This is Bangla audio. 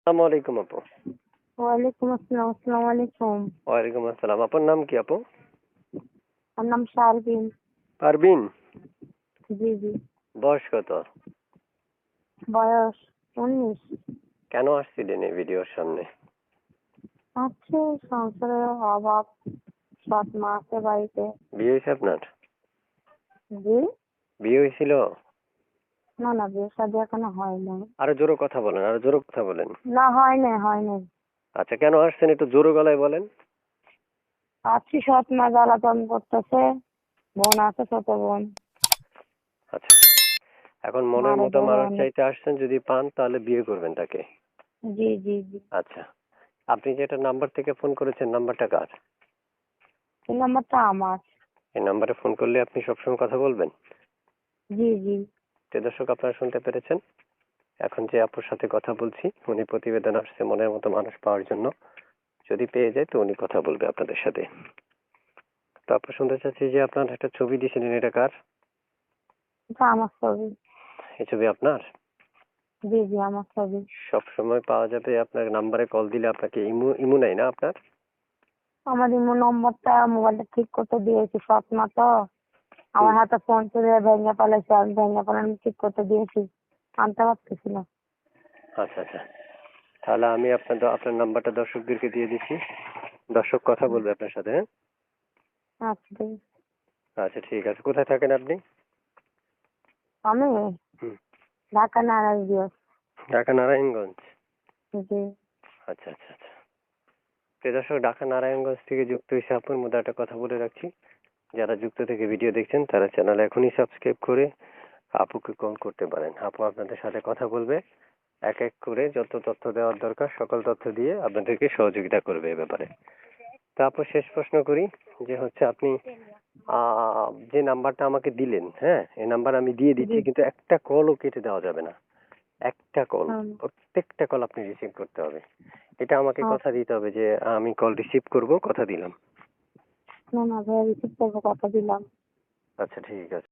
আসসালামু আলাইকুম আপু। ওয়ালাইকুম আসসালাম। আসসালামু আলাইকুম। ওয়ালাইকুম আসসালাম। আপনার নাম কি আপু? আমার নাম শারবিন। পারবিন। জি জি। বয়স কত? বয়স 19। কেন আসছিলেন এই ভিডিওর সামনে? আছে সংসারের অভাব, সৎ মা আছে বাড়িতে। বিয়ে হয়েছে আপনার? জি। বিয়ে হয়েছিল? না না, বিয়ে শাদী এখনো হয় নাই। আরো জোরে কথা বলেন, আরো জোরে কথা বলেন। না, হয় নাই। আচ্ছা, কেন আসছেন একটু জোরে গলায় বলেন। আছি, সৎ মা জ্বালাতন করতেছে। বোন আছে, ছোট বোন। আচ্ছা, এখন মনের মারা মতো ধরে মানুষ অনেক। চাইতে আসছেন, যদি পান তাহলে বিয়ে করবেন তাকে। জি জি জি। আচ্ছা, আপনি যেটা নাম্বার থেকে ফোন করেছেন, নাম্বারটা কার? এই নাম্বারটা আমার। এই নাম্বারে ফোন করলে আপনি সবসময় কথা বলবেন? জি জি। তো দর্শক, আপনারা শুনতে পেরেছেন, এখন যে আপুর সাথে কথা বলছি উনি প্রতিবেদন আসছে মনের মতো মানুষ পাওয়ার জন্য। যদি পেয়ে যায় তো উনি কথা বলবে আপনাদের সাথে। তো আপনার শুনতে চাচ্ছি যে আপনার একটা ছবি দিয়েছিলেন, এটা কার? এটা আমার ছবি। এই ছবি আপনার? জি জি, আমার ছবি। সব সময় পাওয়া যাবে আপনার নাম্বারে কল দিলে? আপনাকে ইমু ইমু নাই না আপনার? আমার ইমো নম্বরটা মোবাইলটা ঠিক করতে দিয়েছি, সৎ মা তো। আমার হুম। হাতে ফোন ছিল, ভেঙে ফেলেছে। আমি ভেঙে ফেলে আমি ঠিক করতে দিয়েছি, আনতে পারতেছি না। আচ্ছা আচ্ছা, তাহলে আমি আপনার নাম্বারটা দর্শকদেরকে দিয়ে দিচ্ছি। দর্শক কথা বলবে আপনার সাথে, হ্যাঁ? আচ্ছা ঠিক আছে। আচ্ছা ঠিক আছে। কোথায় থাকেন আপনি? আমি হুম। ঢাকা নারায়ণগঞ্জ। ঢাকা নারায়ণগঞ্জ। জি। আচ্ছা আচ্ছা আচ্ছা। প্রিয় দর্শক, ঢাকা নারায়ণগঞ্জ থেকে যুক্ত হয়েছে আপুর মধ্যে একটা কথা বলে রাখছি, যারা যুক্ত থেকে ভিডিও দেখছেন তারা চ্যানেল এখনই সাবস্ক্রাইব করে আপুকে কল করতে পারেন। আপু আপনাদের সাথে কথা বলবে, এক এক করে যত তথ্য দেওয়ার দরকার সকল তথ্য দিয়ে আপনাদেরকে সহযোগিতা করবে এ ব্যাপারে। তা আপু, শেষ প্রশ্ন করি, যে হচ্ছে আপনি যে নাম্বারটা আমাকে দিলেন, হ্যাঁ, এই নাম্বার আমি দিয়ে জি। দিচ্ছি, কিন্তু একটা কলও কেটে দেওয়া যাবে না। একটা কল, হুম। প্রত্যেকটা কল আপনি রিসিভ করতে হবে। এটা আমাকে কথা আচ্ছা। দিতে হবে যে আমি কল রিসিভ করব, কথা দিলাম। না না ভাই, রিসিভ করবো, কথা দিলাম। আচ্ছা ঠিক আছে।